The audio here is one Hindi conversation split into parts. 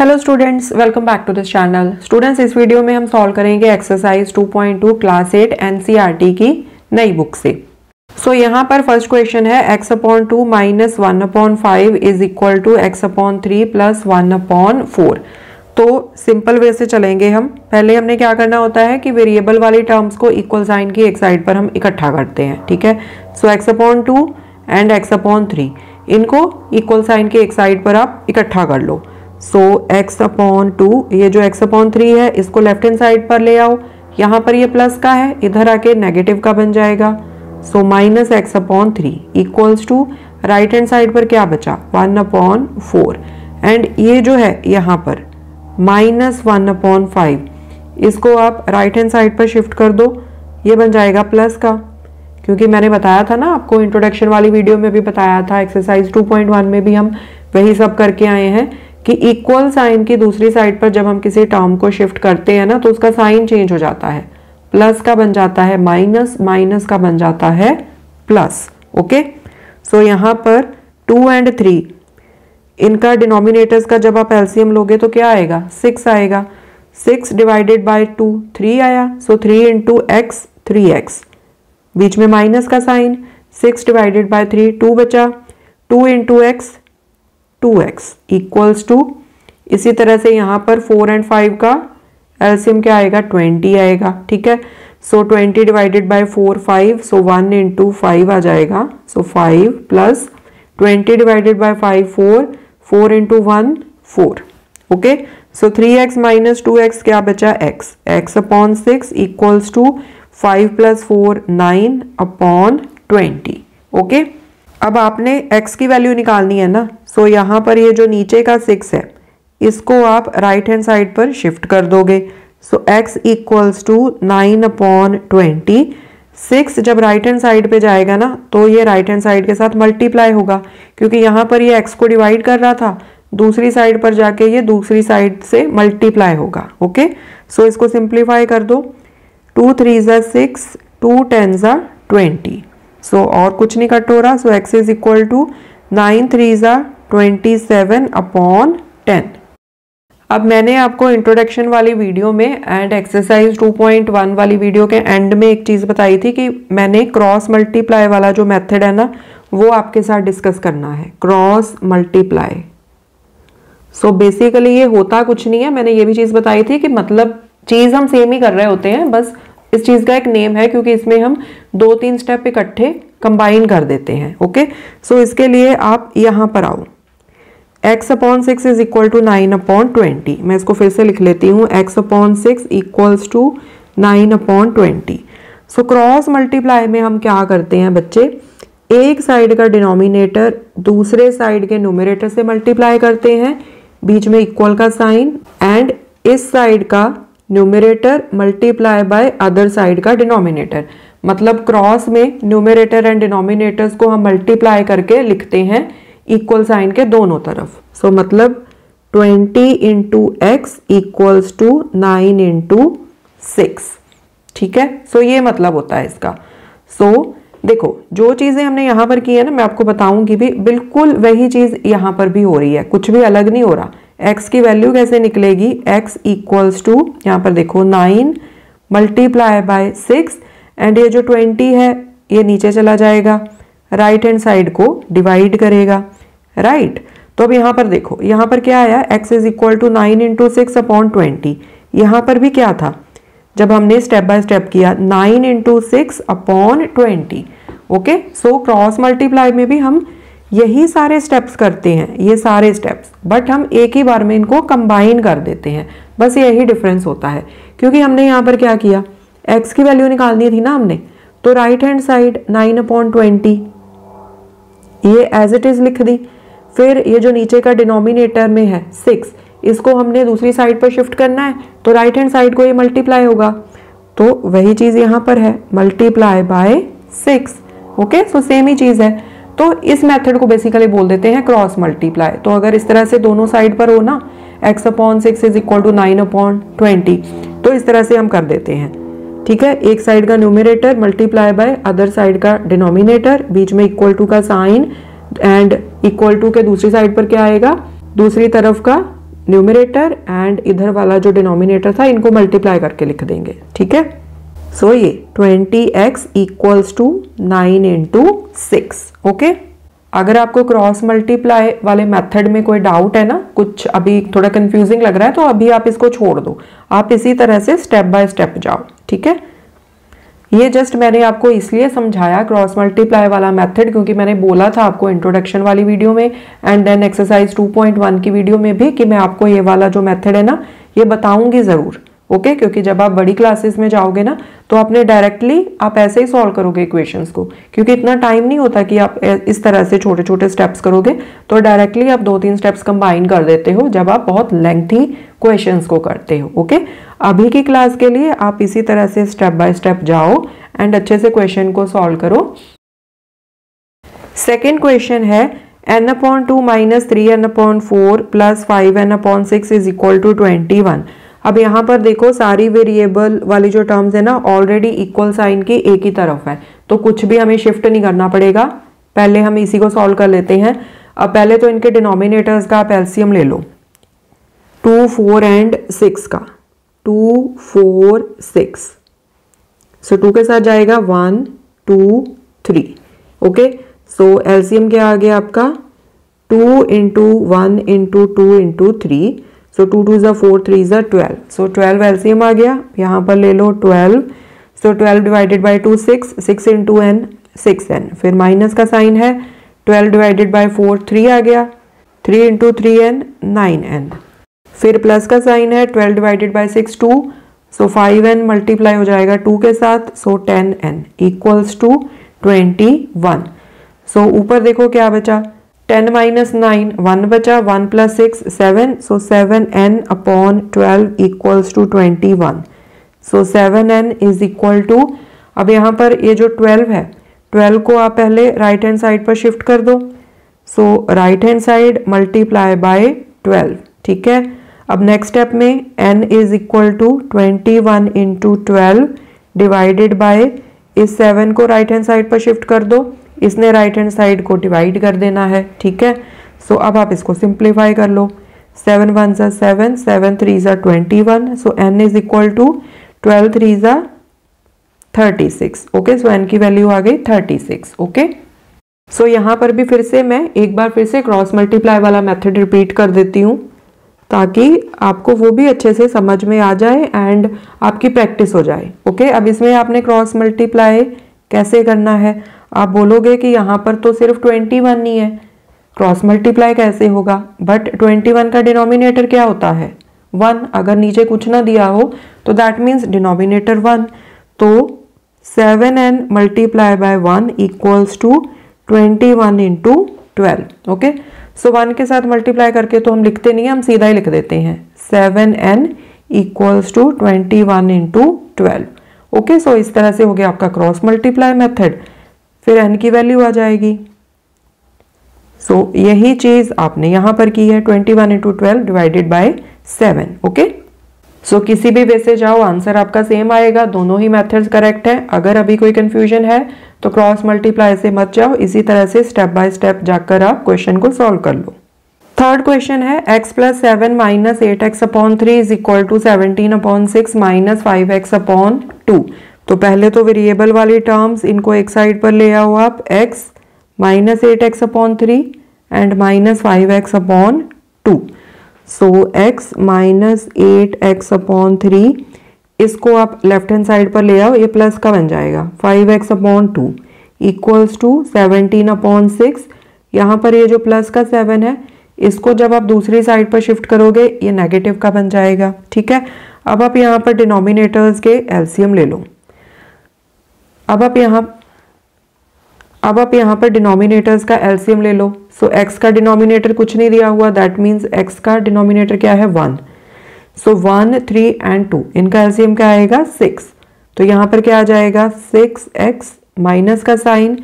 Hello students, welcome back to this channel. Students, इस वीडियो में हम सॉल्व करेंगे एक्सरसाइज 2.2 क्लास 8 एनसीईआरटी की नई बुक से। यहाँ पर फर्स्ट क्वेश्चन है x/2 - 1/5 is equal to x/3 + 1/4। तो सिंपल वे से चलेंगे हम। पहले हमने क्या करना होता है कि वेरिएबल वाली टर्म्स को इक्वल साइन की एक साइड पर हम इकट्ठा करते हैं। ठीक है, सो x/2 एंड x/3 इनको इक्वल साइन की एक साइड पर आप इकट्ठा कर लो। सो x/2, ये जो x/3 है इसको लेफ्ट हैंड साइड पर ले आओ। यहाँ पर ये प्लस का है, इधर आके नेगेटिव का बन जाएगा। So -x/3 equals to right hand side पर क्या बचा 1/4 एंड ये जो है यहाँ पर -1/5 इसको आप राइट हैंड साइड पर शिफ्ट कर दो, ये बन जाएगा प्लस का। क्योंकि मैंने बताया था ना आपको, इंट्रोडक्शन वाली वीडियो में भी बताया था, एक्सरसाइज 2.1 में भी हम वही सब करके आए हैं कि इक्वल साइन की दूसरी साइड पर जब हम किसी टर्म को शिफ्ट करते हैं ना तो उसका साइन चेंज हो जाता है, प्लस का बन जाता है माइनस, माइनस का बन जाता है प्लस। ओके, सो यहाँ पर 2 एंड 3 इनका डिनोमिनेटर्स का जब आप एलसीएम लोगे तो क्या आएगा 6 आएगा। 6 डिवाइडेड बाय 2 3 आया, सो 3 इंटू एक्स 3x, बीच में माइनस का साइन। 6 डिवाइडेड बाय 3 2 बचा, 2 into x 2x equals to, इसी तरह से यहाँ पर 4 एंड 5 का एलसीएम क्या आएगा 20 आएगा। ठीक है, सो 20 डिवाइडेड बाय 4 5, सो 1 इंटू 5 आ जाएगा। सो 5 plus 20 divided by 5 4, 4 into 1 4। Okay, so 3x minus 2x क्या बचा x, x/6 equals to 5 + 4 9/20। Okay, अब आपने x की वैल्यू निकालनी है ना। सो यहाँ पर ये जो नीचे का 6 है इसको आप राइट हैंड साइड पर शिफ्ट कर दोगे। सो x इक्वल्स टू 9/20। 6 जब राइट हैंड साइड पे जाएगा ना तो ये राइट हैंड साइड के साथ मल्टीप्लाई होगा, क्योंकि यहाँ पर ये x को डिवाइड कर रहा था, दूसरी साइड पर जाके ये दूसरी साइड से मल्टीप्लाई होगा। ओके, सो इसको सिंप्लीफाई कर दो। 2 3 6, 2 10 20। सो और कुछ नहीं कट हो रहा। सो x इज इक्वल टू 9 3 27/10। अब मैंने आपको इंट्रोडक्शन वाली वीडियो में एंड एक्सरसाइज 2.1 वाली वीडियो के एंड में एक चीज़ बताई थी कि मैंने क्रॉस मल्टीप्लाई वाला जो मेथड है ना वो आपके साथ डिस्कस करना है, क्रॉस मल्टीप्लाई। सो बेसिकली ये होता कुछ नहीं है, मैंने ये भी चीज़ बताई थी कि मतलब चीज़ हम सेम ही कर रहे होते हैं, बस इस चीज़ का एक नेम है क्योंकि इसमें हम 2-3 स्टेप इकट्ठे कंबाइन कर देते हैं। ओके, सो इसके लिए आप यहाँ पर आओ। x/6 is equal to 9/20। मैं इसको फिर से लिख लेती हूँ, x/6 equals to 9/20। So cross multiply में हम क्या करते हैं बच्चे, एक साइड का डिनोमिनेटर दूसरे साइड के न्यूमरेटर से मल्टीप्लाई करते हैं, बीच में इक्वल का साइन, एंड इस साइड का numerator multiply by other side का डिनोमिनेटर। मतलब क्रॉस में न्यूमरेटर एंड डिनोमिनेटर्स को हम मल्टीप्लाई करके लिखते हैं इक्वल साइन के दोनों तरफ। सो मतलब 20 into x equals to 9 into 6। ठीक है, सो ये मतलब होता है इसका। सो देखो जो चीज़ें हमने यहाँ पर की है ना, मैं आपको बताऊंगी भी, बिल्कुल वही चीज़ यहाँ पर भी हो रही है, कुछ भी अलग नहीं हो रहा। x की वैल्यू कैसे निकलेगी, x इक्वल्स टू, यहाँ पर देखो 9 मल्टीप्लाई बाय 6 एंड ये जो 20 है ये नीचे चला जाएगा, राइट हैंड साइड को डिवाइड करेगा। राइट, तो अब यहाँ पर देखो, यहाँ पर क्या आया, x is equal to 9 into 6/20। यहाँ पर भी क्या था, जब हमने स्टेप बाय स्टेप किया 9 इंटू 6/20। ओके, सो क्रॉस मल्टीप्लाई में भी हम यही सारे स्टेप्स करते हैं, ये सारे स्टेप्स, बट हम एक ही बार में इनको कंबाइन कर देते हैं, बस यही डिफरेंस होता है। क्योंकि हमने यहाँ पर क्या किया, x की वैल्यू निकालनी थी ना हमने, तो राइट हैंड साइड 9/20 ये एज इट इज लिख दी। फिर ये जो नीचे का डिनोमिनेटर में है 6, इसको हमने दूसरी साइड पर शिफ्ट करना है, तो राइट हैंड साइड को ये मल्टीप्लाई होगा, तो वही चीज़ यहाँ पर है, multiply by 6। Okay, so same ही चीज़ है। तो इस मेथड को बेसिकली बोल देते हैं क्रॉस मल्टीप्लाई। तो अगर इस तरह से दोनों साइड पर हो ना, x/6 इज इक्वल टू 9/20, तो इस तरह से हम कर देते हैं। ठीक है, एक साइड का numerator multiply by other side का डिनोमिनेटर, बीच में इक्वल टू का साइन, एंड इक्वल टू के दूसरी साइड पर क्या आएगा, दूसरी तरफ का न्यूमरेटर एंड इधर वाला जो डिनोमिनेटर था इनको मल्टीप्लाई करके लिख देंगे, ठीक है। सो ये 20x equals to 9 into 6, okay. अगर आपको क्रॉस मल्टीप्लाई वाले मेथड में कोई डाउट है ना, कुछ अभी थोड़ा कंफ्यूजिंग लग रहा है, तो अभी आप इसको छोड़ दो, आप इसी तरह से स्टेप बाय स्टेप जाओ, ठीक है। ये जस्ट मैंने आपको इसलिए समझाया क्रॉस मल्टीप्लाई वाला मेथड, क्योंकि मैंने बोला था आपको इंट्रोडक्शन वाली वीडियो में एंड देन एक्सरसाइज 2.1 की वीडियो में भी कि मैं आपको ये वाला जो मेथड है ना ये बताऊंगी ज़रूर, ओके। क्योंकि जब आप बड़ी क्लासेस में जाओगे ना तो आपने डायरेक्टली आप ऐसे ही सॉल्व करोगे इक्वेशंस को, क्योंकि इतना टाइम नहीं होता कि आप इस तरह से छोटे छोटे स्टेप्स करोगे, तो डायरेक्टली आप 2-3 स्टेप्स कंबाइन कर देते हो जब आप बहुत लेंथी क्वेश्चंस को करते हो, ओके। अभी की क्लास के लिए आप इसी तरह से स्टेप बाय स्टेप जाओ एंड अच्छे से क्वेश्चन को सॉल्व करो। सेकेंड क्वेश्चन है n/2 - 3n/4 + 5n/6 is equal to 21। अब यहाँ पर देखो सारी वेरिएबल वाली जो टर्म्स है ना ऑलरेडी इक्वल साइन की एक ही तरफ है, तो कुछ भी हमें शिफ्ट नहीं करना पड़ेगा। पहले हम इसी को सॉल्व कर लेते हैं। अब पहले तो इनके डिनोमिनेटर्स का आप एलसीएम ले लो, 2, 4 एंड 6 का, 2, 4, 6। सो 2 के साथ जाएगा 1, 2, 3, ओके। सो एलसीएम क्या आ गया आपका 2 इंटू 1 इंटू 2 इंटू 3। सो 2 2 ज़ा 4, 3 ज़ा 12। सो 12 एलसीएम आ गया, यहाँ पर ले लो 12। सो 12 divided by 2 6, 6 into n 6n, फिर माइनस का साइन है, 12 डिवाइडेड बाई 4 3 आ गया, 3 इंटू 3n 9n, फिर प्लस का साइन है, 12 divided by 6 2। So 5n multiply हो जाएगा 2 के साथ, सो 10n इक्वल्स टू 21। सो ऊपर देखो क्या बचा, 10 - 9 1 बचा, 1 + 6 7, so 7n/12 equals to 21। So 7n is equal to, अब यहाँ पर ये जो 12 है 12 को आप पहले राइट हैंड साइड पर शिफ्ट कर दो। So right hand side multiply by 12, ठीक है। अब नेक्स्ट स्टेप में n is equal to 21 into 12 divided by इस 7 को राइट हैंड साइड पर शिफ्ट कर दो, इसने राइट हैंड साइड को डिवाइड कर देना है, ठीक है। सो अब आप इसको सिंप्लीफाई कर लो, 7 1 ज़ा 7, 7 3 ज़ा 21। सो n इज इक्वल टू 12 3 ज़ा 36, ओके। सो n की वैल्यू आ गई 36, ओके। सो यहाँ पर भी फिर से मैं एक बार फिर से क्रॉस मल्टीप्लाई वाला मेथड रिपीट कर देती हूँ ताकि आपको वो भी अच्छे से समझ में आ जाए एंड आपकी प्रैक्टिस हो जाए, ओके। अब इसमें आपने क्रॉस मल्टीप्लाई कैसे करना है, आप बोलोगे कि यहाँ पर तो सिर्फ 21 नहीं है, क्रॉस मल्टीप्लाई कैसे होगा, बट 21 का डिनोमिनेटर क्या होता है 1। अगर नीचे कुछ ना दिया हो तो दैट मीन्स डिनोमिनेटर 1। तो 7n multiply by 1 equals to 21 into 12, okay. So 1 के साथ मल्टीप्लाई करके तो हम लिखते नहीं है, हम सीधा ही लिख देते हैं 7n equals to 21 into 12, okay. So इस तरह से हो गया आपका क्रॉस मल्टीप्लाई मेथड, फिर n की वैल्यू आ जाएगी। सो यही चीज आपने यहां पर की है, 21 इंटू 12 डिवाइडेड बाय 7, ओके। सो किसी भी वे से जाओ आंसर आपका सेम आएगा, दोनों ही मेथड्स करेक्ट है। अगर अभी कोई कंफ्यूजन है तो क्रॉस मल्टीप्लाई से मत जाओ, इसी तरह से स्टेप बाय स्टेप जाकर आप क्वेश्चन को सॉल्व कर लो। थर्ड क्वेश्चन है x + 7 - 8x/3 is equal to 17/6 - 5x/2। तो पहले तो वेरिएबल वाली टर्म्स इनको एक साइड पर ले आओ आप, x - 8x/3 and -5x/2। So x - 8x/3 इसको आप लेफ्ट हैंड साइड पर ले आओ, ये प्लस का बन जाएगा, 5x/2 इक्वल्स टू 17/6। यहाँ पर ये जो प्लस का 7 है इसको जब आप दूसरी साइड पर शिफ्ट करोगे ये नेगेटिव का बन जाएगा, ठीक है। अब आप यहाँ पर डिनोमिनेटर्स के एलसीएम ले लो। अब आप यहाँ पर डिनोमिनेटर्स का एलसीएम ले लो। सो x का डिनोमिनेटर कुछ नहीं दिया हुआ, दैट मीन्स x का डिनोमिनेटर क्या है 1। सो 1 3 एंड 2 इनका एलसीएम क्या आएगा 6। तो यहाँ पर क्या आ जाएगा 6x माइनस का साइन,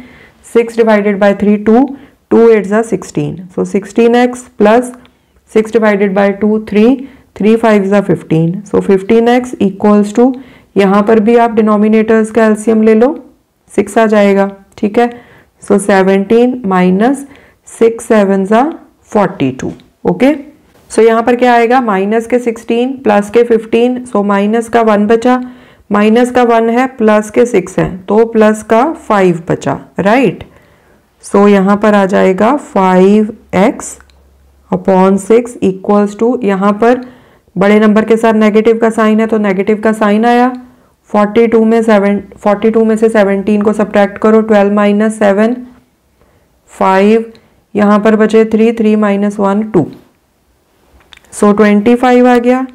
6 डिवाइडेड बाय 3 2, 2 8 ज़ा 16। सो 16x प्लस 6 डिवाइडेड बाय 2 3, 3 5 ज़ा 15। सो 15x इक्वल्स टू, यहाँ पर भी आप डिनोमिनेटर्स का एलसीएम ले लो, 6 आ जाएगा, ठीक है। सो 17 माइनस 6 7 ज़ा 42, ओके। सो यहाँ पर क्या आएगा, माइनस के 16 प्लस के 15, सो माइनस का 1 बचा, माइनस का 1 है प्लस के 6 है तो प्लस का 5 बचा, राइट। सो यहाँ पर आ जाएगा 5x अपॉन 6 इक्वल्स टू, यहाँ पर बड़े नंबर के साथ नेगेटिव का साइन है तो नेगेटिव का साइन आया। 42 में से 17 को सब्ट्रैक्ट करो, 12 माइनस 7 5, यहाँ पर बचे 3 माइनस 1 2, सो 25 आ गया।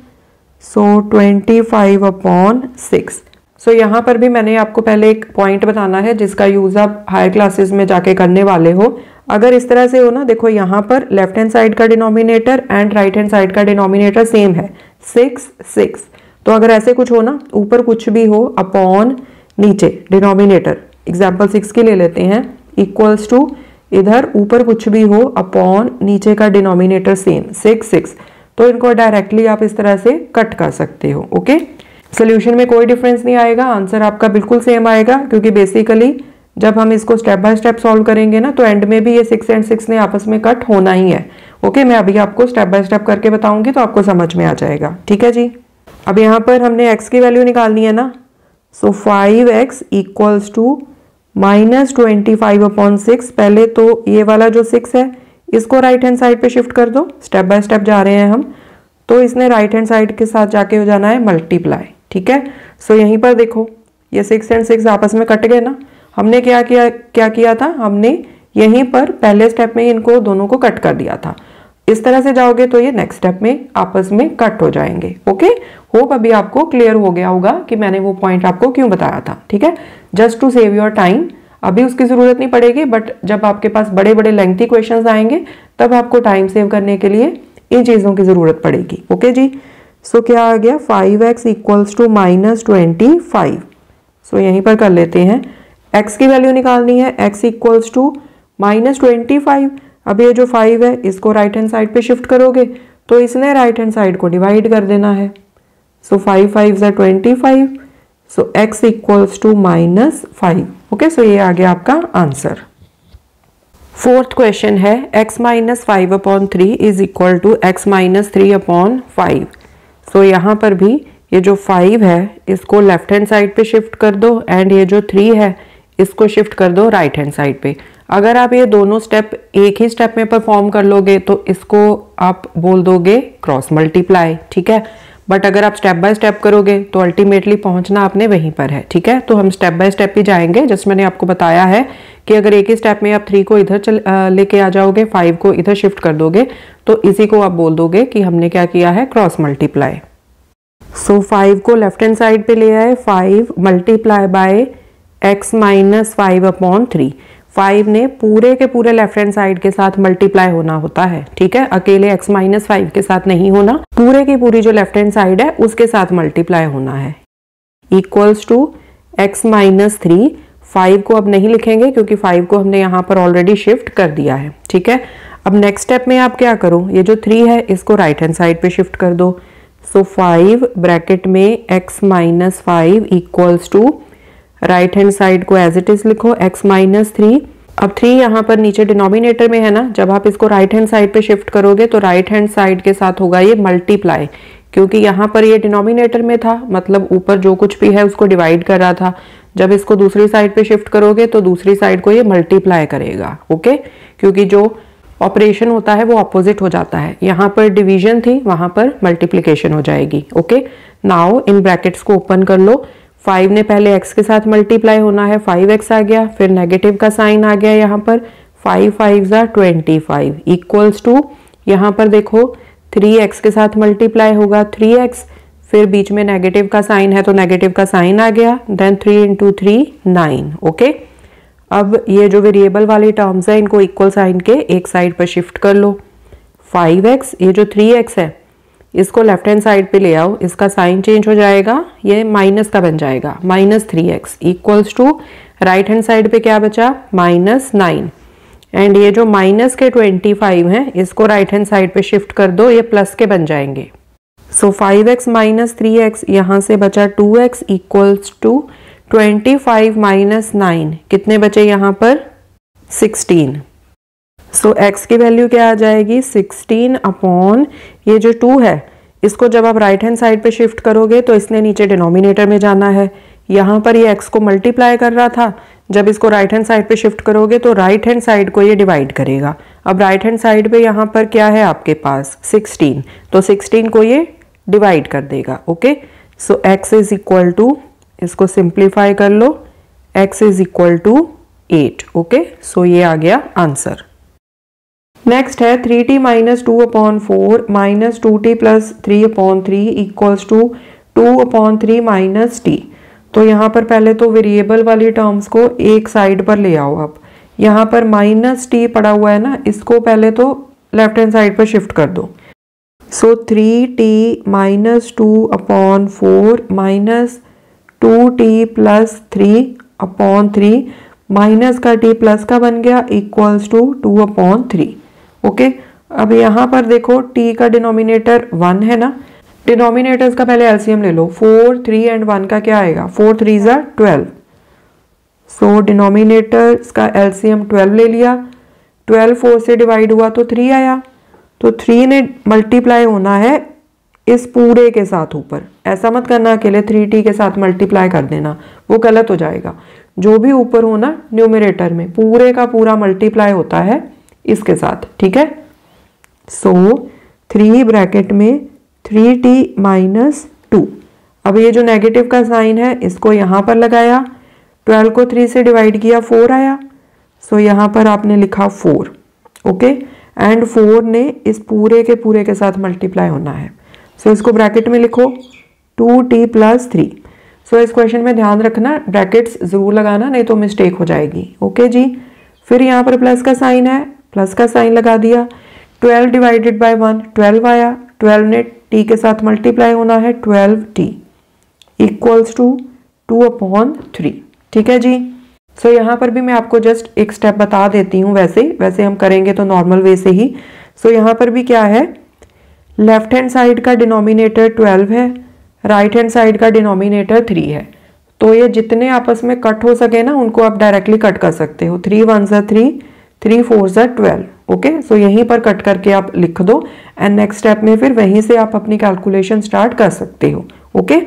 सो 25 अपॉन 6। सो यहाँ पर भी मैंने आपको पहले एक पॉइंट बताना है जिसका यूज आप हायर क्लासेस में जाके करने वाले हो। अगर इस तरह से हो ना, देखो यहाँ पर लेफ्ट हैंड साइड का denominator and right hand side का डिनोमिनेटर सेम है, 6 तो अगर ऐसे कुछ हो ना, ऊपर कुछ भी हो अपॉन नीचे डिनोमिनेटर, एग्जाम्पल 6 की ले लेते हैं, इक्वल्स टू इधर ऊपर कुछ भी हो अपॉन नीचे का डिनोमिनेटर सेम 6, तो इनको डायरेक्टली आप इस तरह से कट कर सकते हो। ओके, सोल्यूशन में कोई डिफरेंस नहीं आएगा, आंसर आपका बिल्कुल सेम आएगा, क्योंकि बेसिकली जब हम इसको स्टेप बाय स्टेप सॉल्व करेंगे ना तो एंड में भी ये 6 एंड 6 ने आपस में कट होना ही है। ओके, मैं अभी आपको स्टेप बाय स्टेप करके बताऊंगी तो आपको समझ में आ जाएगा। ठीक है जी, अब यहाँ पर हमने x की वैल्यू निकालनी है ना, so 5x equals to minus 25 upon 6। पहले तो ये वाला जो 6 है इसको राइट हैंड साइड पे शिफ्ट कर दो, स्टेप बाय स्टेप जा रहे हैं हम, तो इसने राइट हैंड साइड के साथ जाके हो जाना है मल्टीप्लाई। ठीक है, सो यहीं पर देखो ये 6 एंड 6 आपस में कट गए ना, हमने क्या किया था, हमने यहीं पर पहले स्टेप में इनको दोनों को कट कर दिया था। इस तरह से जाओगे तो ये नेक्स्ट स्टेप में आपस में कट हो जाएंगे। ओके, होप अभी आपको क्लियर हो गया होगा कि मैंने वो पॉइंट आपको क्यों बताया था। ठीक है, just to save your time, अभी उसकी जरूरत नहीं पड़ेगी, बट जब आपके पास बड़े बड़े लेंथी क्वेश्चंस आएंगे तब आपको टाइम सेव करने के लिए इन चीजों की जरूरत पड़ेगी। ओके जी, सो क्या आ गया, 5x इक्वल्स टू माइनस 25। सो यहीं पर कर लेते हैं, x की वैल्यू निकालनी है, x इक्वल्स टू माइनस 25। अब ये जो 5 है इसको राइट हैंड साइड पे शिफ्ट करोगे तो इसने राइट हैंड साइड को डिवाइड कर देना है। सो 5 5 ज़ा 25, so x equals to minus 5। Okay, so ये आ गया आपका आंसर। फोर्थ क्वेश्चन है x minus 5 upon 3 is equal to x minus 3 upon 5। So यहाँ पर भी ये जो 5 है इसको लेफ्ट हैंड साइड पे शिफ्ट कर दो एंड ये जो 3 है इसको शिफ्ट कर दो राइट हैंड साइड पे। अगर आप ये दोनों स्टेप एक ही स्टेप में परफॉर्म कर लोगे तो इसको आप बोल दोगे क्रॉस मल्टीप्लाई। ठीक है, बट अगर आप स्टेप बाय स्टेप करोगे तो अल्टीमेटली पहुंचना आपने वहीं पर है। ठीक है, तो हम स्टेप बाय स्टेप ही जाएंगे। जस्ट मैंने आपको बताया है कि अगर एक ही स्टेप में आप 3 को इधर लेके आ जाओगे, 5 को इधर शिफ्ट कर दोगे तो इसी को आप बोल दोगे कि हमने क्या किया है, क्रॉस मल्टीप्लाई। सो 5 को लेफ्ट हैंड साइड पे ले आए, 5 multiply by x minus 5 upon 3। 5 ने पूरे के पूरे लेफ्ट हैंड साइड के साथ मल्टीप्लाई होना होता है। ठीक है, अकेले x माइनस 5 के साथ नहीं होना, पूरे की पूरी जो लेफ्ट हैंड साइड है उसके साथ मल्टीप्लाई होना है। Equals to x minus 3। 5 को अब नहीं लिखेंगे क्योंकि 5 को हमने यहाँ पर ऑलरेडी शिफ्ट कर दिया है। ठीक है, अब नेक्स्ट स्टेप में आप क्या करो, ये जो 3 है इसको राइट हैंड साइड पे शिफ्ट कर दो। सो 5 ब्रैकेट में x minus 5 equals to right hand side को एज इट इज लिखो x माइनस 3। अब 3 यहाँ पर नीचे डिनोमिनेटर में है ना, जब आप इसको राइट हैंड साइड पे शिफ्ट करोगे तो राइट हैंड साइड के साथ होगा ये मल्टीप्लाई, क्योंकि यहाँ पर ये डिनोमिनेटर में था, मतलब ऊपर जो कुछ भी है उसको डिवाइड कर रहा था। जब इसको दूसरी साइड पे शिफ्ट करोगे तो दूसरी साइड को ये मल्टीप्लाई करेगा। ओके, क्योंकि जो ऑपरेशन होता है वो ऑपोजिट हो जाता है, यहाँ पर डिवीजन थी वहां पर मल्टीप्लिकेशन हो जाएगी। ओके, नाउ इन ब्रैकेट्स को ओपन कर लो। 5 ने पहले x के साथ मल्टीप्लाई होना है, 5x आ गया, फिर नेगेटिव का साइन आ गया यहाँ पर, 5 5 ज़ा 25 इक्वल्स टू यहाँ पर देखो 3x के साथ मल्टीप्लाई होगा 3x, फिर बीच में नेगेटिव का साइन है तो नेगेटिव का साइन आ गया, देन 3 इंटू 3 9। ओके, अब ये जो वेरिएबल वाली टर्म्स है इनको इक्वल साइन के एक साइड पर शिफ्ट कर लो। 5x, ये जो 3x है इसको लेफ्ट हैंड साइड पे ले आओ, इसका साइन चेंज हो जाएगा, ये माइनस का बन जाएगा, minus 3x equals to right hand side पे क्या बचा, माइनस 9। एंड ये जो माइनस के 25 हैं इसको राइट हैंड साइड पे शिफ्ट कर दो, ये प्लस के बन जाएंगे। सो 5x माइनस 3x, यहाँ से बचा 2x इक्वल्स टू 25 माइनस 9, कितने बचे यहाँ पर 16। सो x की वैल्यू क्या आ जाएगी, 16 अपॉन ये जो 2 है इसको जब आप राइट हैंड साइड पे शिफ्ट करोगे तो इसने नीचे डिनोमिनेटर में जाना है। यहाँ पर ये x को मल्टीप्लाई कर रहा था, जब इसको राइट हैंड साइड पे शिफ्ट करोगे तो राइट हैंड साइड को ये डिवाइड करेगा। अब राइट हैंड साइड पे यहाँ पर क्या है आपके पास 16, तो 16 को ये डिवाइड कर देगा। Okay, so x is equal to, इसको सिंप्लीफाई कर लो, x is equal to 8। Okay, so ये आ गया आंसर। नेक्स्ट है 3t minus 2/4 minus 2t plus 3/3 equals to 2/3 minus t। तो यहाँ पर पहले तो वेरिएबल वाली टर्म्स को एक साइड पर ले आओ। आप यहाँ पर माइनस t पड़ा हुआ है ना, इसको पहले तो लेफ्ट हैंड साइड पर शिफ्ट कर दो। सो 3t minus 2/4 minus 2t plus 3/3 minus का t प्लस का बन गया इक्वल्स टू 2/3। ओके, अब यहाँ पर देखो t का डिनोमिनेटर 1 है ना, डिनोमिनेटर्स का पहले एलसीएम ले लो। 4, 3 एंड 1 का क्या आएगा, 4 3 12। सो डिनोमिनेटर्स का एलसीएम 12 ले लिया, 12 4 से डिवाइड हुआ तो 3 आया, तो 3 ने मल्टीप्लाई होना है इस पूरे के साथ ऊपर। ऐसा मत करना अकेले 3t के साथ मल्टीप्लाई कर देना, वो गलत हो जाएगा। जो भी ऊपर हो ना न्यूमरेटर में, पूरे का पूरा मल्टीप्लाई होता है इसके साथ, ठीक है। सो 3 ब्रैकेट में 3t माइनस 2। अब ये जो नेगेटिव का साइन है इसको यहाँ पर लगाया, 12 को 3 से डिवाइड किया 4 आया, सो यहाँ पर आपने लिखा 4। ओके, एंड 4 ने इस पूरे के साथ मल्टीप्लाई होना है। सो इसको ब्रैकेट में लिखो 2t प्लस 3। सो इस क्वेश्चन में ध्यान रखना ब्रैकेट्स जरूर लगाना, नहीं तो मिस्टेक हो जाएगी। ओके जी, फिर यहाँ पर प्लस का साइन है, प्लस का साइन लगा दिया, 12 डिवाइडेड बाय 1 12 आया, 12 ने t के साथ मल्टीप्लाई होना है 12t इक्वल्स टू 2/3। ठीक है जी। सो यहाँ पर भी मैं आपको जस्ट एक स्टेप बता देती हूँ, वैसे हम करेंगे तो नॉर्मल वे से ही। सो यहाँ पर भी क्या है, लेफ्ट हैंड साइड का डिनोमिनेटर 12 है, राइट हैंड साइड का डिनोमिनेटर 3 है, तो ये जितने आपस में कट हो सके ना उनको आप डायरेक्टली कट कर सकते हो। 3 1 3, 3 4 12। ओके, सो यहीं पर कट करके आप लिख दो एंड नेक्स्ट स्टेप में फिर वहीं से आप अपनी कैलकुलेशन स्टार्ट कर सकते हो। ओके,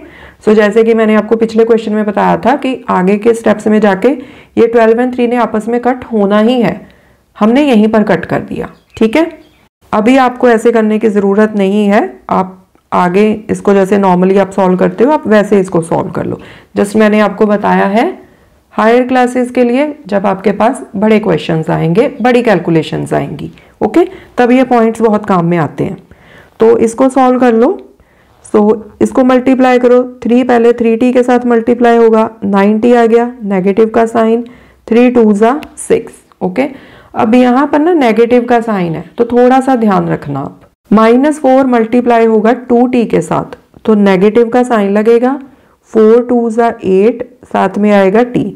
सो जैसे कि मैंने आपको पिछले क्वेश्चन में बताया था कि आगे के स्टेप्स में जाके ये 12 और 3 ने आपस में कट होना ही है, हमने यहीं पर कट कर दिया। ठीक है, अभी आपको ऐसे करने की ज़रूरत नहीं है, आप आगे इसको जैसे नॉर्मली आप सॉल्व करते हो आप वैसे इसको सॉल्व कर लो। जस्ट मैंने आपको बताया है हायर क्लासेस के लिए जब आपके पास बड़े क्वेश्चंस आएंगे, बड़ी कैलकुलेशंस आएंगी, ओके, तब ये पॉइंट्स बहुत काम में आते हैं। तो इसको सॉल्व कर लो। सो इसको मल्टीप्लाई करो, 3 पहले 3t के साथ मल्टीप्लाई होगा, 9t आ गया, नेगेटिव का साइन, 3 2 6। ओके, अब यहाँ पर ना नेगेटिव का साइन है तो थोड़ा सा ध्यान रखना आप। -4 मल्टीप्लाई होगा 2t के साथ तो नेगेटिव का साइन लगेगा, 4 2 8, साथ में आएगा t।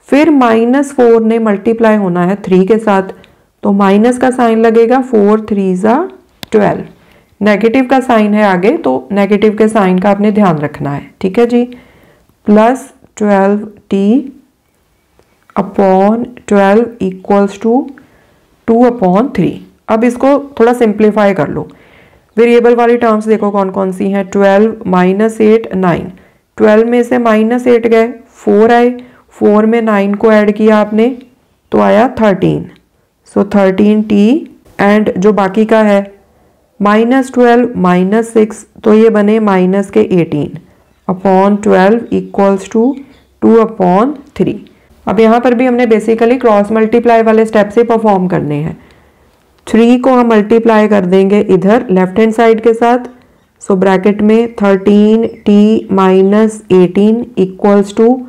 फिर -4 ने मल्टीप्लाई होना है 3 के साथ तो माइनस का साइन लगेगा, 4 3 12। नेगेटिव का साइन है आगे तो नेगेटिव के साइन का आपने ध्यान रखना है। ठीक है जी, plus 12t upon 12 equals to 2/3। अब इसको थोड़ा सिंप्लीफाई कर लो। वेरिएबल वाली टर्म्स देखो कौन कौन सी हैं, 12 -8 9। 12 में से -8 गए, 4 आए, 4 में 9 को ऐड किया आपने तो आया 13। सो 13t एंड जो बाकी का है -12 -6 तो ये बने माइनस के 18 अपॉन 12 इक्वल्स टू 2/3। अब यहाँ पर भी हमने बेसिकली क्रॉस मल्टीप्लाई वाले स्टेप से परफॉर्म करने हैं। 3 को हम मल्टीप्लाई कर देंगे इधर लेफ्ट हैंड साइड के साथ, सो ब्रैकेट में 13t -18 इक्वल्स टू,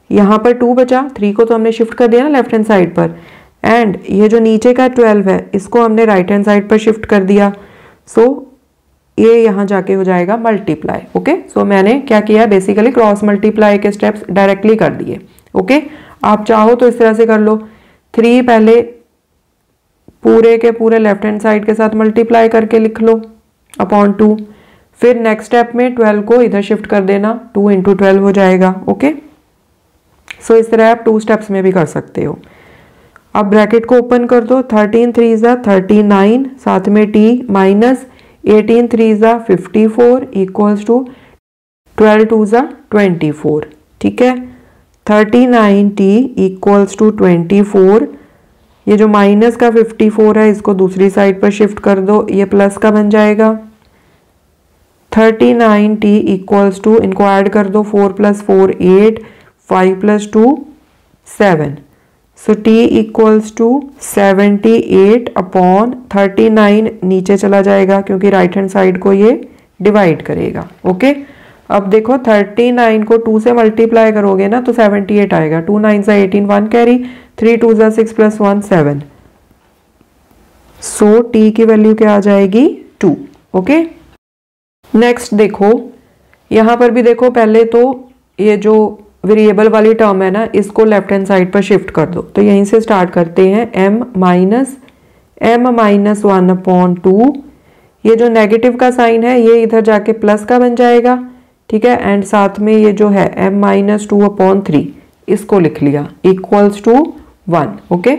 यहाँ पर 2 बचा, 3 को तो हमने शिफ्ट कर दिया ना लेफ्ट हैंड साइड पर, एंड ये जो नीचे का 12 है इसको हमने राइट हैंड साइड पर शिफ्ट कर दिया, सो ये यहाँ जाके हो जाएगा मल्टीप्लाई। ओके, सो मैंने क्या किया, बेसिकली क्रॉस मल्टीप्लाई के स्टेप्स डायरेक्टली कर दिए। ओके, आप चाहो तो इस तरह से कर लो, 3 पहले पूरे के पूरे लेफ्ट हैंड साइड के साथ मल्टीप्लाई करके लिख लो अपॉन 2, फिर नेक्स्ट स्टेप में 12 को इधर शिफ्ट कर देना, 2 × 12 हो जाएगा। ओके, सो इस तरह आप 2 स्टेप्स में भी कर सकते हो। अब ब्रैकेट को ओपन कर दो, 13 3 39, साथ में t माइनस 18 3 ज़ा 54 इक्वल्स टू 12 2 ज़ा 24। ठीक है, 39t इक्वल्स टू 24। ये जो माइनस का 54 है इसको दूसरी साइड पर शिफ्ट कर दो, ये प्लस का बन जाएगा। 39t इक्वल्स टू, इनको ऐड कर दो, 4 + 4 8, 5 + 2 7। So t equals to 78 upon 39 नीचे चला जाएगा क्योंकि राइट हैंड साइड को ये डिवाइड करेगा। ओके, अब देखो 39 को 2 से मल्टीप्लाई करोगे ना तो 78 आएगा। 2 9 ज़ा 18, 1 कैरी, 3 2 ज़ा 6 + 1 7। सो t की वैल्यू क्या आ जाएगी 2। ओके, नेक्स्ट देखो, यहाँ पर भी देखो, पहले तो ये जो वेरिएबल वाली टर्म है ना इसको लेफ्ट हैंड साइड पर शिफ्ट कर दो। तो यहीं से स्टार्ट करते हैं, m - 1 अपॉन 2। ये जो नेगेटिव का साइन है ये इधर जाके प्लस का बन जाएगा। ठीक है, एंड साथ में ये जो है m - 2 अपॉन 3 इसको लिख लिया इक्वल्स टू 1। ओके,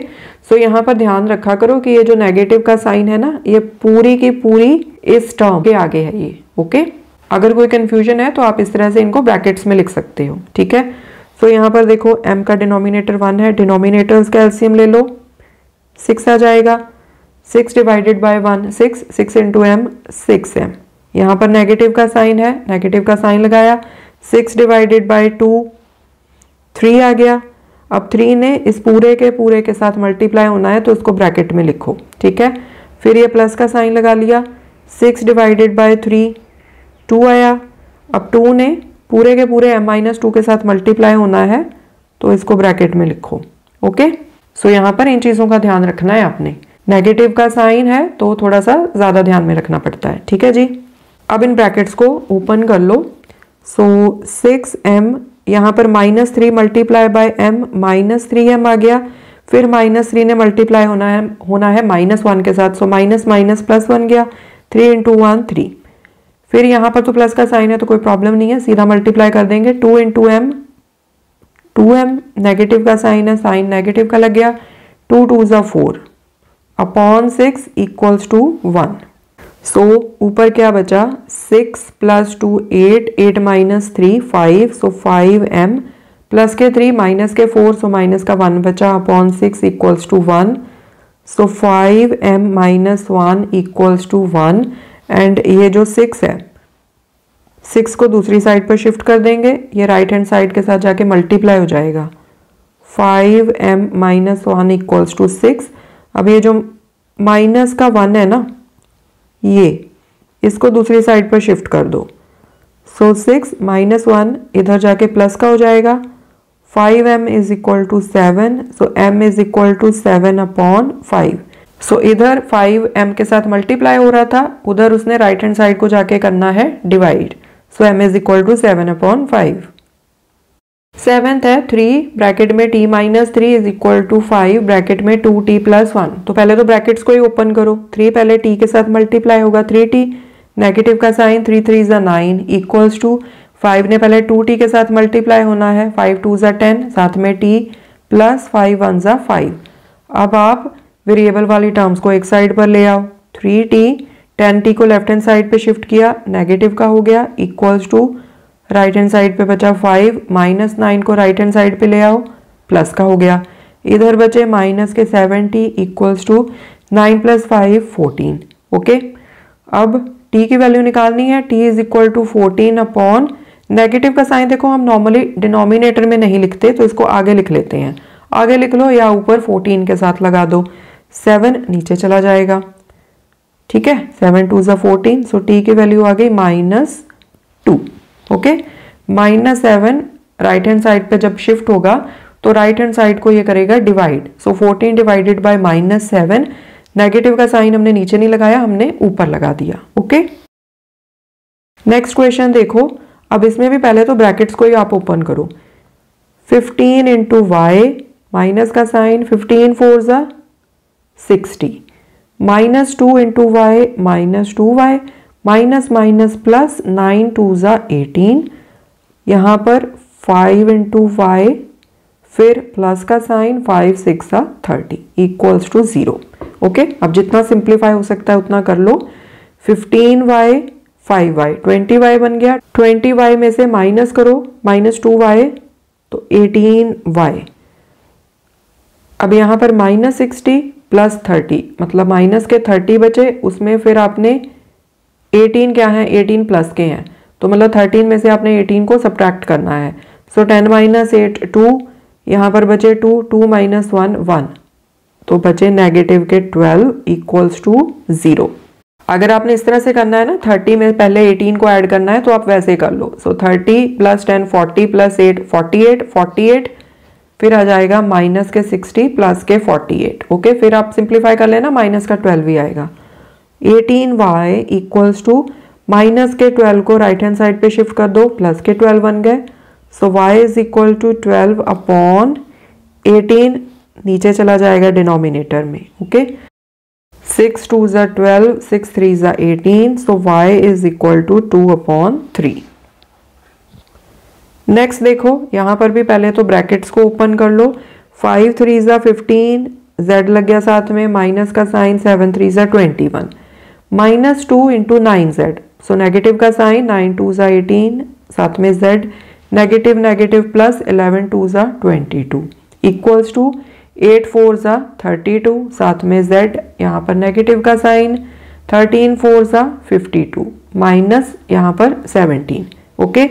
सो यहाँ पर ध्यान रखा करो कि ये जो नेगेटिव का साइन है ना ये पूरी की पूरी इस टर्म के आगे है ये। ओके, अगर कोई कंफ्यूजन है तो आप इस तरह से इनको ब्रैकेट्स में लिख सकते हो। ठीक है, सो यहाँ पर देखो m का डिनोमिनेटर 1 है, डिनोमिनेटर्स का एलसीएम ले लो, 6 आ जाएगा। 6 divided by 1 6, 6 into m 6m। यहाँ पर नेगेटिव का साइन है, नेगेटिव का साइन लगाया। 6 डिवाइडेड बाय 2 3 आ गया। अब 3 ने इस पूरे के साथ मल्टीप्लाई होना है तो इसको ब्रैकेट में लिखो। ठीक है, फिर ये प्लस का साइन लगा लिया। 6 डिवाइडेड बाय 3 2 आया। अब 2 ने पूरे के पूरे m - 2 के साथ मल्टीप्लाई होना है तो इसको ब्रैकेट में लिखो। ओके, सो यहाँ पर इन चीज़ों का ध्यान रखना है आपने। नेगेटिव का साइन है तो थोड़ा सा ज़्यादा ध्यान में रखना पड़ता है। ठीक है जी, अब इन ब्रैकेट्स को ओपन कर लो। सो 6m, यहाँ पर -3 मल्टीप्लाई बाय m -3m आ गया। फिर -3 ने मल्टीप्लाई होना है -1 के साथ, सो माइनस माइनस प्लस बन गया। 3 इंटू 1 3। फिर यहाँ पर तो प्लस का साइन है तो कोई प्रॉब्लम नहीं है, सीधा मल्टीप्लाई कर देंगे। 2 इंटू m 2m, नेगेटिव का साइन है, साइन नेगेटिव का लग गया। 2 2 ज़ा 4 अपॉन 6 इक्वल्स टू 1। सो ऊपर क्या बचा, 6 + 2 8, 8 - 3 5, सो 5m प्लस के 3 माइनस के 4, सो माइनस का 1 बचा upon 6 equals to 1। So 5m - 1 equals to 1। And ये जो 6 है 6 को दूसरी साइड पर शिफ्ट कर देंगे, ये राइट हैंड साइड के साथ जाके मल्टीप्लाई हो जाएगा। 5m - 1 equals to 6। अब ये जो माइनस का 1 है ना ये इसको दूसरी साइड पर शिफ्ट कर दो। सो 6 - 1 इधर जाके प्लस का हो जाएगा। 5m = 7, सो m = 7 अपॉन 5। सो इधर 5m के साथ मल्टीप्लाई हो रहा था, उधर उसने राइट हैंड साइड को जाके करना है डिवाइड। सो m = 7 अपॉन 5। सेवेंथ है 3 ब्रैकेट में t - 3 = 5 ब्रैकेट में 2t + 1। तो पहले तो ब्रैकेट्स को ही ओपन करो। 3 पहले t के साथ मल्टीप्लाई होगा, 3t, नेगेटिव का साइन, 3 3 ज़ा 9 इक्वल्स टू 5 ने पहले 2t के साथ मल्टीप्लाई होना है, 5 2 ज़ा 10, साथ में t प्लस 5 1 ज़ा 5। अब आप वेरिएबल वाली टर्म्स को एक साइड पर ले आओ। 3t 10t को लेफ्ट हैंड साइड पे शिफ्ट किया, नेगेटिव का हो गया equals to right hand side पे बचा 5, -9 को राइट हैंड साइड पे ले आओ, प्लस का हो गया। इधर बचे माइनस के 70 इक्वल्स टू 9 + 5 14। ओके, अब t की वैल्यू निकालनी है। t = 14 अपॉन, नेगेटिव का साइन देखो हम नॉर्मली डिनोमिनेटर में नहीं लिखते तो इसको आगे लिख लेते हैं। आगे लिख लो या ऊपर 14 के साथ लगा दो, 7 नीचे चला जाएगा। ठीक है, 7 2 ज़ा 14, सो t की वैल्यू आ गई -2। ओके, -7 राइट हैंड साइड पे जब शिफ्ट होगा तो राइट हैंड साइड को ये करेगा divide. So 14 divided by -7, negative का साइन हमने नीचे नहीं लगाया, हमने ऊपर लगा दिया। ओके, नेक्स्ट क्वेश्चन देखो। अब इसमें भी पहले तो ब्रैकेट्स को ही आप ओपन करो। 15 इंटू y, माइनस का साइन, 15 4 ज़ा 60, -2 into y -2y, minus minus plus, 9 2 ज़ा 18, यहाँ पर 5 इंटू y, फिर प्लस का साइन, 5 6 ज़ा 30 इक्वल्स टू 0। ओके, अब जितना सिंप्लीफाई हो सकता है उतना कर लो। 15y 5y 20y बन गया। 20y में से माइनस करो, -2y तो 18y। अब यहाँ पर -60 + 30 मतलब माइनस के 30 बचे, उसमें फिर आपने 18 क्या है, 18 प्लस के हैं तो मतलब 13 में से आपने 18 को सब्ट्रैक्ट करना है। सो 10 - 8 2, यहाँ पर बचे 2, 2 - 1 1 तो बचे नेगेटिव के 12 = 0। अगर आपने इस तरह से करना है ना, 30 में पहले 18 को ऐड करना है तो आप वैसे कर लो। सो 30 + 10 40 + 8 48 48, फिर आ जाएगा माइनस के 60 प्लस के 48। ओके, फिर आप सिंप्लीफाई कर लेना, माइनस का 12 ही आएगा। 18y = माइनस के 12 को राइट हैंड साइड पे शिफ्ट कर दो, प्लस के 12 बन गए। सो y = 12/18 नीचे चला जाएगा डिनोमिनेटर में। ओके, 6 2 = 12, 6 3 = 18, सो y = 2/3। नेक्स्ट देखो, यहाँ पर भी पहले तो ब्रैकेट्स को ओपन कर लो। 5 3 = 15, z लग गया साथ में, माइनस का साइन, 7 3 = 21, -2 × 9z, सो नेगेटिव का साइन, 9 2 = 18, साथ में z, नेगेटिव नेगेटिव प्लस, 11 2 = 22 = 8 4 = 32, साथ में z, यहाँ पर नेगेटिव का साइन, 13 4 = 52, माइनस यहाँ पर 17। ओके,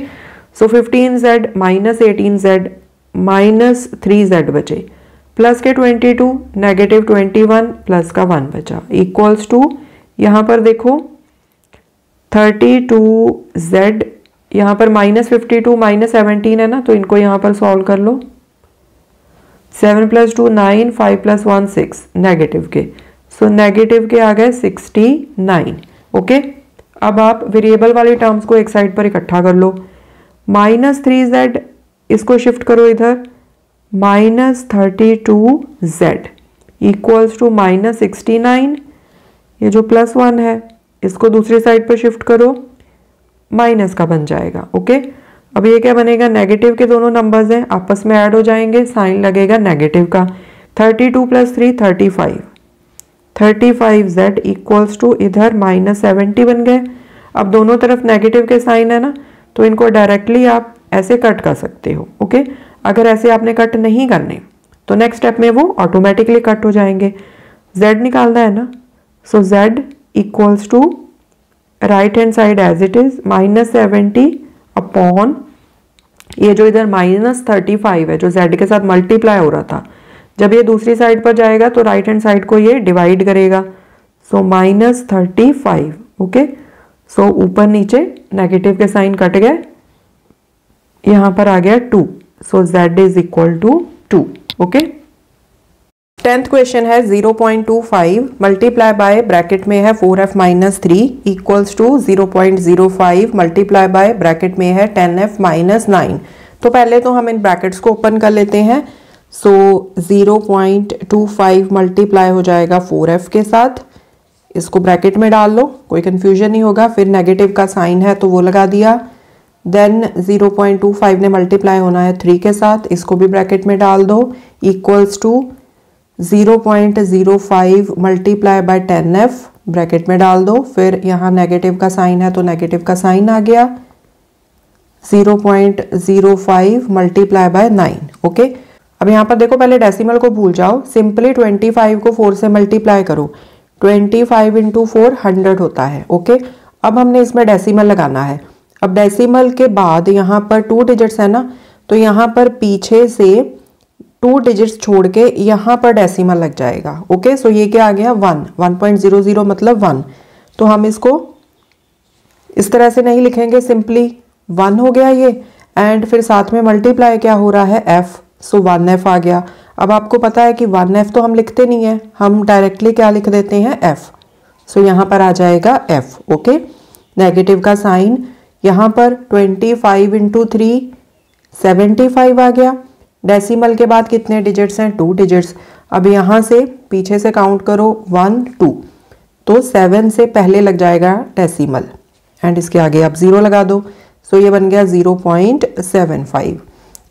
सो 15z -18z -3z बचे, प्लस के 22, नेगेटिव 21, प्लस का 1 बचा, = यहाँ पर देखो 32z, यहाँ पर -52 -17 है ना, तो इनको यहाँ पर सॉल्व कर लो। 7 + 2 9, 5 + 1 6, नेगेटिव के, सो नेगेटिव के आ गए 69। ओके, अब आप वेरिएबल वाली टर्म्स को एक साइड पर इकट्ठा कर लो। -3z इसको शिफ्ट करो इधर, -32z = -69, ये जो +1 है इसको दूसरी साइड पर शिफ्ट करो, माइनस का बन जाएगा। ओके, अब ये क्या बनेगा, नेगेटिव के दोनों नंबर्स हैं आपस में ऐड हो जाएंगे, साइन लगेगा नेगेटिव का। 32 + 3 35, 35z = इधर -70 बन गए। अब दोनों तरफ नेगेटिव के साइन है ना, तो इनको डायरेक्टली आप ऐसे कट कर सकते हो। ओके, अगर ऐसे आपने कट नहीं करने तो नेक्स्ट स्टेप में वो ऑटोमेटिकली कट हो जाएंगे। z निकालना है ना, so z = right hand side as it is, -70 upon ये जो इधर -35 है जो z के साथ मल्टीप्लाई हो रहा था, जब ये दूसरी साइड पर जाएगा तो राइट हैंड साइड को ये डिवाइड करेगा, सो -35। ओके, सो ऊपर नीचे नेगेटिव के साइन कट गए, यहाँ पर आ गया 2, सो z = 2। ओके, 10th क्वेश्चन है 0.25 मल्टीप्लाई बाय ब्रैकेट में है 4f - 3 = 0.05 मल्टीप्लाई बाय ब्रैकेट में है 10f - 9। तो पहले तो हम इन ब्रैकेट्स को ओपन कर लेते हैं। सो 0.25 मल्टीप्लाई हो जाएगा 4f के साथ, इसको ब्रैकेट में डाल लो, कोई कंफ्यूजन नहीं होगा। फिर नेगेटिव का साइन है तो वो लगा दिया। देन 0.25 ने मल्टीप्लाई होना है 3 के साथ, इसको भी ब्रैकेट में डाल दो, = 0.05 मल्टीप्लाई बाय 10f, ब्रैकेट में डाल दो। फिर यहाँ नेगेटिव का साइन है तो नेगेटिव का साइन आ गया, 0.05 मल्टीप्लाई बाय 9। ओके, अब यहाँ पर देखो, पहले डेसिमल को भूल जाओ, सिंपली 25 को 4 से मल्टीप्लाई करो, 25 × 4 100 होता है। ओके, अब हमने इसमें डेसिमल लगाना है। अब डेसिमल के बाद यहाँ पर 2 डिजिट्स है ना, तो यहाँ पर पीछे से 2 डिजिट्स छोड़ के यहाँ पर डेसिमल लग जाएगा। ओके, सो ये क्या आ गया 1, 1.00 मतलब 1। तो हम इसको इस तरह से नहीं लिखेंगे, सिंपली 1 हो गया ये, एंड फिर साथ में मल्टीप्लाई क्या हो रहा है f, सो 1f आ गया। अब आपको पता है कि 1f तो हम लिखते नहीं है, हम डायरेक्टली क्या लिख देते हैं f, सो यहाँ पर आ जाएगा f। ओके, नेगेटिव का साइन, यहाँ पर 25 × 3 75 आ गया। डेसिमल के बाद कितने डिजिट्स हैं, 2 डिजिट्स। अब यहाँ से पीछे से काउंट करो 1 2, तो 7 से पहले लग जाएगा डेसिमल, एंड इसके आगे आप 0 लगा दो, सो ये बन गया 0.75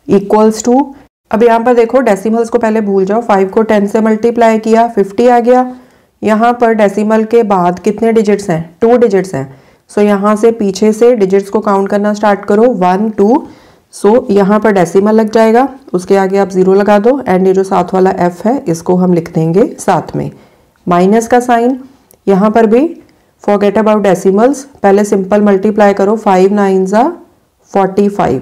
= अब यहाँ पर देखो डेसिमल्स को पहले भूल जाओ, 5 को 10 से मल्टीप्लाई किया 50 आ गया, यहाँ पर डेसिमल के बाद कितने डिजिट्स हैं, 2 डिजिट्स हैं। सो यहाँ से पीछे से डिजिट्स को काउंट करना स्टार्ट करो, 1 2। सो यहाँ पर डेसिमल लग जाएगा, उसके आगे आप 0 लगा दो एंड ये जो साथ वाला f है इसको हम लिख देंगे साथ में, माइनस का साइन। यहाँ पर भी फॉरगेट अबाउट डेसिमल्स, पहले सिंपल मल्टीप्लाई करो, 5 9 ज़ा 45।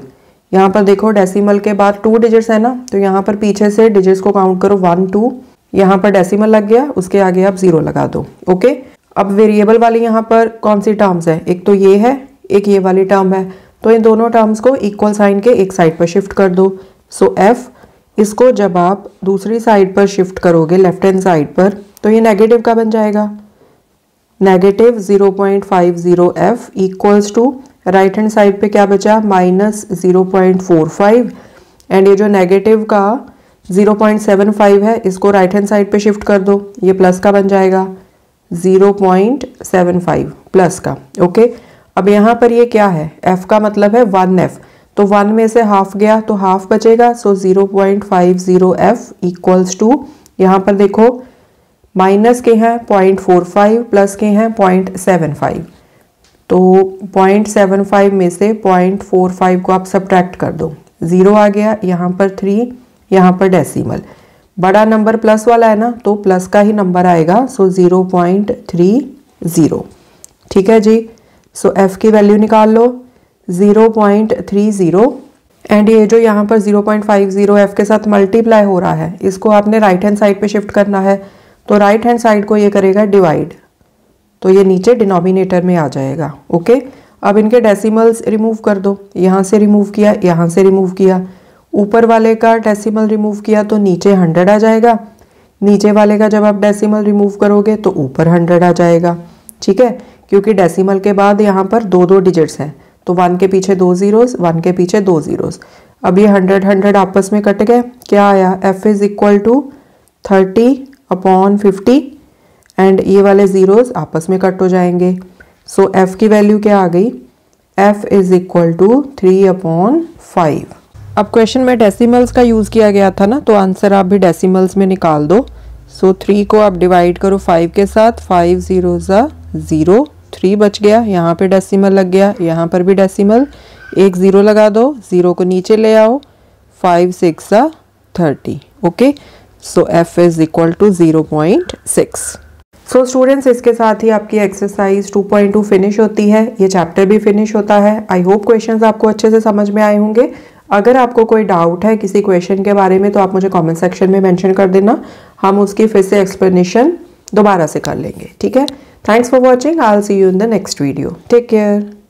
यहाँ पर देखो डेसिमल के बाद 2 डिजिट्स है ना, तो यहाँ पर पीछे से डिजिट्स को काउंट करो, 1 2। यहाँ पर डेसिमल लग गया, उसके आगे आप 0 लगा दो। ओके, अब वेरिएबल वाली यहाँ पर कौन सी टर्म्स है, एक तो ये है, एक ये वाली टर्म है, तो इन दोनों टर्म्स को इक्वल साइन के एक साइड पर शिफ्ट कर दो। सो f, इसको जब आप दूसरी साइड पर शिफ्ट करोगे लेफ्ट हैंड साइड पर, तो ये नेगेटिव का बन जाएगा, negative 0.50f equals to right hand side पे क्या बचा, माइनस 0.45 एंड ये जो नेगेटिव का 0.75 है इसको राइट हैंड साइड पे शिफ्ट कर दो, ये प्लस का बन जाएगा 0.75 प्लस का। ओके, अब यहाँ पर ये क्या है, f का मतलब है 1f, तो 1 में से हाफ गया तो हाफ बचेगा। सो 0.50f इक्वल्स टू, यहाँ पर देखो माइनस के हैं 0.45 प्लस के हैं 0.75, तो 0.75 में से 0.45 को आप सब्ट्रैक्ट कर दो, 0 आ गया, यहाँ पर 3, यहाँ पर डेसिमल, बड़ा नंबर प्लस वाला है ना तो प्लस का ही नंबर आएगा। सो 0.30, ठीक है जी। सो f की वैल्यू निकाल लो 0.30 एंड ये जो यहाँ पर 0.50 f के साथ मल्टीप्लाई हो रहा है इसको आपने राइट हैंड साइड पे शिफ्ट करना है, तो राइट हैंड साइड को ये करेगा डिवाइड, तो ये नीचे डिनोमिनेटर में आ जाएगा। ओके, अब इनके डेसिमल्स रिमूव कर दो, यहाँ से रिमूव किया, यहाँ से रिमूव किया, ऊपर वाले का डेसिमल रिमूव किया तो नीचे 100 आ जाएगा, नीचे वाले का जब आप डेसिमल रिमूव करोगे तो ऊपर 100 आ जाएगा। ठीक है, क्योंकि डेसिमल के बाद यहाँ पर 2 डिजिट्स हैं, तो 1 के पीछे 2 जीरोस, 1 के पीछे 2 जीरोस। अब ये 100 आपस में कट गए, क्या आया, f is equal to 30/50 and ये वाले जीरोस आपस में कट हो जाएंगे। सो f की वैल्यू क्या आ गई, f इज इक्वल टू 3/5। अब क्वेश्चन में डेसिमल्स का यूज़ किया गया था ना, तो आंसर आप भी डेसिमल्स में निकाल दो। सो 3 को आप डिवाइड करो 5 के साथ, 5 0 ज़ा 0, 3 बच गया, यहाँ पे डेसिमल लग गया, यहाँ पर भी डेसिमल, एक 0 लगा दो, 0 को नीचे ले आओ, 5 6 ज़ा 30। Okay, so f is equal to 0.6। So students, इसके साथ ही आपकी एक्सरसाइज 2.2 फिनिश होती है, ये चैप्टर भी फिनिश होता है। आई होप क्वेश्चंस आपको अच्छे से समझ में आए होंगे। अगर आपको कोई डाउट है किसी क्वेश्चन के बारे में तो आप मुझे कमेंट सेक्शन में मेंशन कर देना, हम उसकी फिर से एक्सप्लेनेशन दोबारा से कर लेंगे। ठीक है, thanks for watching, I will see you in the next video, take care.